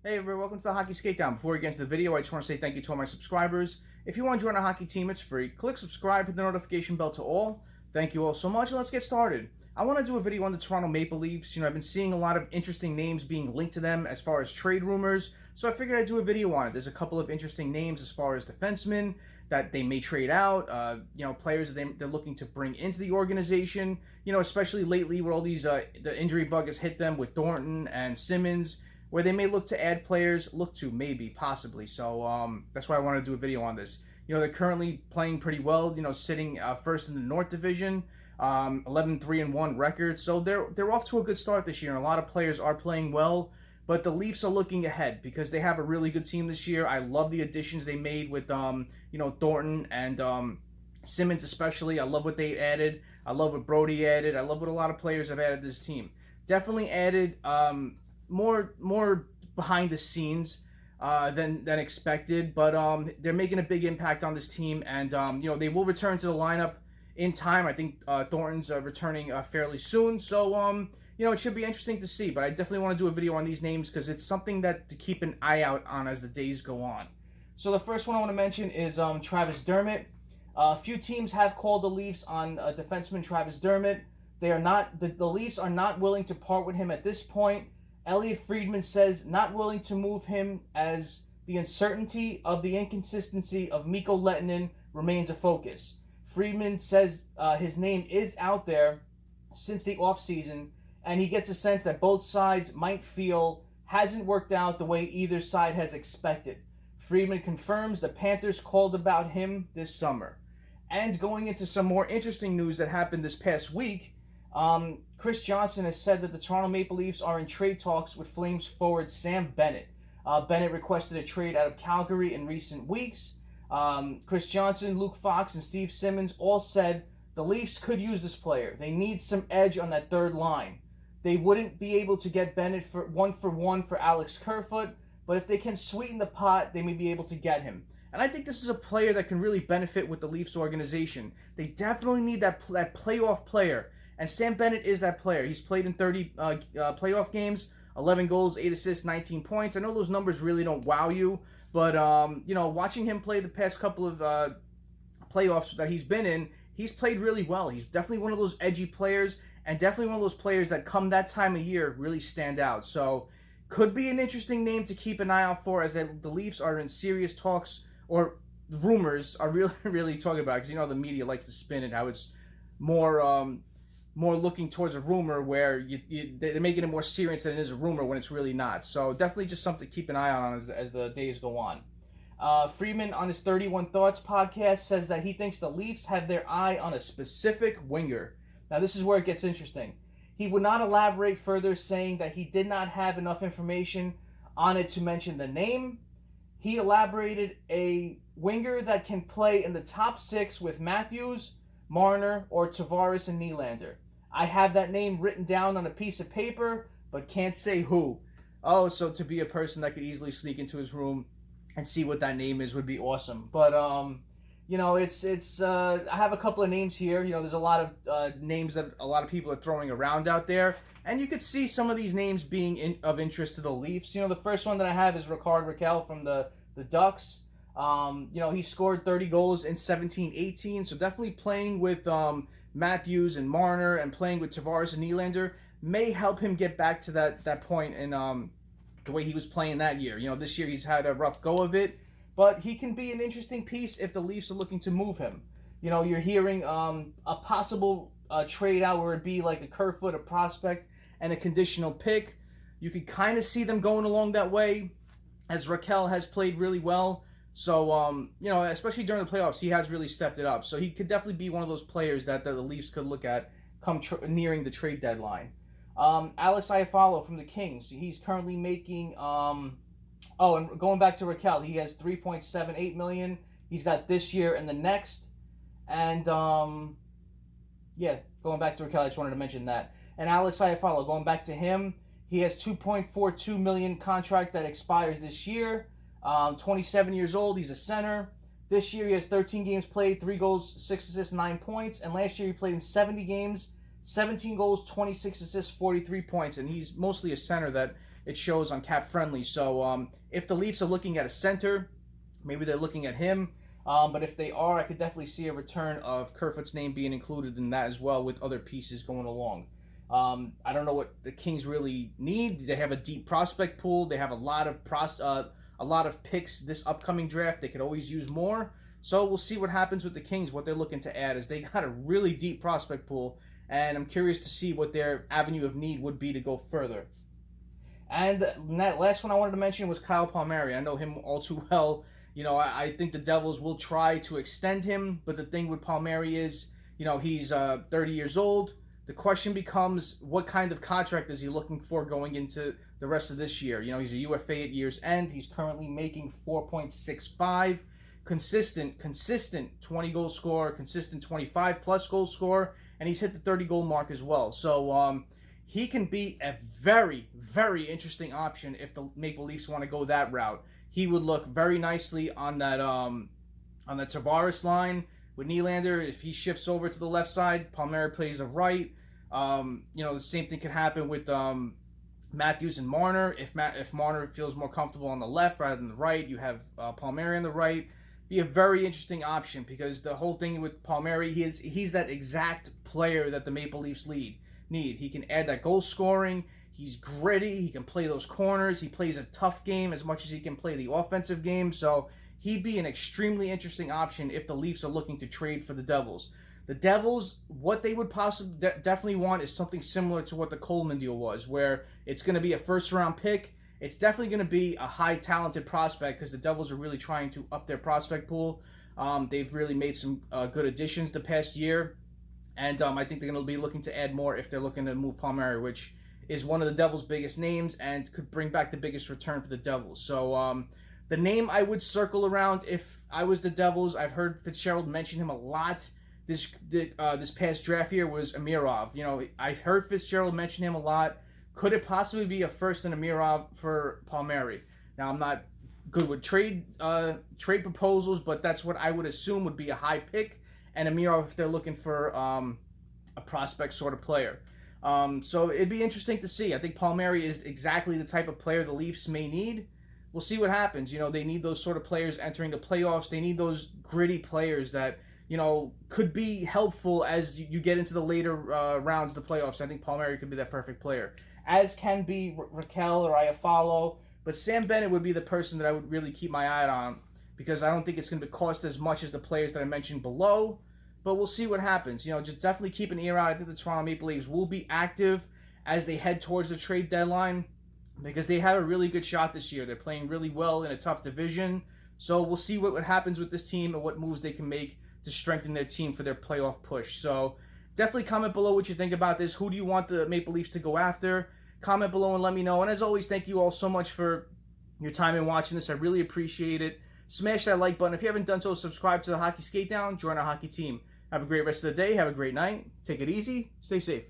Hey everybody, welcome to the Hockey SKATEDOWN. Before we get into the video, I just want to say thank you to all my subscribers. If you want to join a hockey team, it's free. Click subscribe, hit the notification bell to all. Thank you all so much, and let's get started. I want to do a video on the Toronto Maple Leafs. I've been seeing a lot of interesting names being linked to them as far as trade rumors, so I figured I'd do a video on it. There's a couple of interesting names as far as defensemen that they may trade out, players that they're looking to bring into the organization, especially lately where all these, the injury bug has hit them with Thornton and Simmons, where they may look to add players, possibly. So that's why I want to do a video on this. They're currently playing pretty well, sitting first in the North Division, 11-3-1 record. So they're off to a good start this year, and a lot of players are playing well. But the Leafs are looking ahead because they have a really good team this year. I love the additions they made with, Thornton and Simmons especially. I love what they added. I love what Brody added. I love what a lot of players have added to this team. Definitely added more behind the scenes than expected, but they're making a big impact on this team, and they will return to the lineup in time. I think Thornton's returning fairly soon, so it should be interesting to see. But I definitely want to do a video on these names because it's something that to keep an eye out on as the days go on. So the first one I want to mention is Travis Dermott. A few teams have called the Leafs on defenseman Travis Dermott. They are not the Leafs are not willing to part with him at this point. Elliott Friedman says not willing to move him as the uncertainty of the inconsistency of Mikko Lehtonen remains a focus. Friedman says his name is out there since the offseason, and he gets a sense that both sides might feel hasn't worked out the way either side has expected. Friedman confirms the Panthers called about him this summer. And going into some more interesting news that happened this past week, Chris Johnson has said that the Toronto Maple Leafs are in trade talks with Flames forward Sam Bennett. Bennett requested a trade out of Calgary in recent weeks. Chris Johnson, Luke Fox, and Steve Simmons all said the Leafs could use this player. They need some edge on that third line. They wouldn't be able to get Bennett for one for Alex Kerfoot, but if they can sweeten the pot, they may be able to get him. And I think this is a player that can really benefit with the Leafs organization. They definitely need that playoff player. And Sam Bennett is that player. He's played in 30 playoff games, 11 goals, 8 assists, 19 points. I know those numbers really don't wow you, but, watching him play the past couple of playoffs that he's been in, he's played really well. He's definitely one of those edgy players, and definitely one of those players that come that time of year really stand out. So could be an interesting name to keep an eye out for, as the Leafs are in serious talks, or rumors are really talking about it, because the media likes to spin it how it's more looking towards a rumor, where they're making it more serious than it is a rumor when it's really not. So definitely just something to keep an eye on as the days go on. Friedman on his 31 Thoughts podcast says that he thinks the Leafs have their eye on a specific winger. Now this is where it gets interesting. He would not elaborate further, saying that he did not have enough information on it to mention the name. He elaborated a winger that can play in the top six with Matthews, Marner, or Tavares and Nylander. I have that name written down on a piece of paper, but can't say who. Oh, so to be a person that could easily sneak into his room and see what that name is would be awesome. But it's I have a couple of names here. There's a lot of names that a lot of people are throwing around out there, and you could see some of these names being of interest to the Leafs. The first one that I have is Rickard Rakell from the Ducks. He scored 30 goals in 17-18, so definitely playing with Matthews and Marner and playing with Tavares and Nylander may help him get back to that point in the way he was playing that year. This year he's had a rough go of it, but he can be an interesting piece if the Leafs are looking to move him. You're hearing a possible trade out where it'd be like a Kerfoot, a prospect, and a conditional pick. You could kind of see them going along that way, as Rakell has played really well. So, especially during the playoffs, he has really stepped it up. So he could definitely be one of those players that the Leafs could look at come nearing the trade deadline. Alex Iafallo from the Kings. He's currently making, and going back to Rakell, he has $3.78 million. He's got this year and the next. And, going back to Rakell, I just wanted to mention that. And Alex Iafallo, going back to him, he has $2.42 million contract that expires this year. 27 years old. He's a center. This year he has 13 games played, 3 goals, 6 assists, 9 points. And last year he played in 70 games, 17 goals, 26 assists, 43 points, and he's mostly a center that it shows on Cap Friendly. So if the Leafs are looking at a center, maybe they're looking at him. But if they are, I could definitely see a return of Kerfoot's name being included in that as well, with other pieces going along. I don't know what the Kings really need. They have a deep prospect pool. They have a lot of picks this upcoming draft. They could always use more. So we'll see what happens with the Kings, what they're looking to add, as they got a really deep prospect pool, and I'm curious to see what their avenue of need would be to go further. And that last one I wanted to mention was Kyle Palmieri. I know him all too well. You know, I think the Devils will try to extend him, but the thing with Palmieri is, you know, he's 30 years old. The question becomes, what kind of contract is he looking for going into the rest of this year? You know, he's a UFA at year's end. He's currently making $4.65. Consistent 20-goal scorer, consistent 25-plus goal scorer, and he's hit the 30-goal mark as well. So he can be a very, very interesting option if the Maple Leafs want to go that route. He would look very nicely on that Tavares line with Nylander. If he shifts over to the left side, Palmieri plays the right. You know, the same thing could happen with Matthews and Marner. If Marner feels more comfortable on the left rather than the right, you have Palmieri on the right. Be a very interesting option, because the whole thing with Palmieri, he's that exact player that the Maple Leafs need. He can add that goal scoring. He's gritty. He can play those corners. He plays a tough game as much as he can play the offensive game. So he'd be an extremely interesting option if the Leafs are looking to trade for the Devils. The Devils, what they would possibly definitely want is something similar to what the Coleman deal was, where it's going to be a first-round pick. It's definitely going to be a high-talented prospect, because the Devils are really trying to up their prospect pool. They've really made some good additions the past year, and I think they're going to be looking to add more if they're looking to move Palmieri, which is one of the Devils' biggest names and could bring back the biggest return for the Devils. So the name I would circle around if I was the Devils, I've heard Fitzgerald mention him a lot this past draft year, was Amirov. You know, I've heard Fitzgerald mention him a lot. Could it possibly be a first and Amirov for Palmieri? Now, I'm not good with trade proposals, but that's what I would assume would be a high pick, and Amirov if they're looking for a prospect sort of player. So it'd be interesting to see. I think Palmieri is exactly the type of player the Leafs may need. We'll see what happens. You know, they need those sort of players entering the playoffs. They need those gritty players that, you know, could be helpful as you get into the later rounds of the playoffs. I think Palmieri could be that perfect player, as can be Raquel or Iafallo. But Sam Bennett would be the person that I would really keep my eye on, because I don't think it's going to cost as much as the players that I mentioned below. But we'll see what happens. You know, just definitely keep an ear out. I think the Toronto Maple Leafs will be active as they head towards the trade deadline, because they have a really good shot this year. They're playing really well in a tough division. So we'll see what happens with this team and what moves they can make to strengthen their team for their playoff push. So definitely comment below what you think about this. Who do you want the Maple Leafs to go after? Comment below and let me know. And as always, thank you all so much for your time in watching this. I really appreciate it. Smash that like button. If you haven't done so, subscribe to the Hockey Skate Down. Join our hockey team. Have a great rest of the day. Have a great night. Take it easy. Stay safe.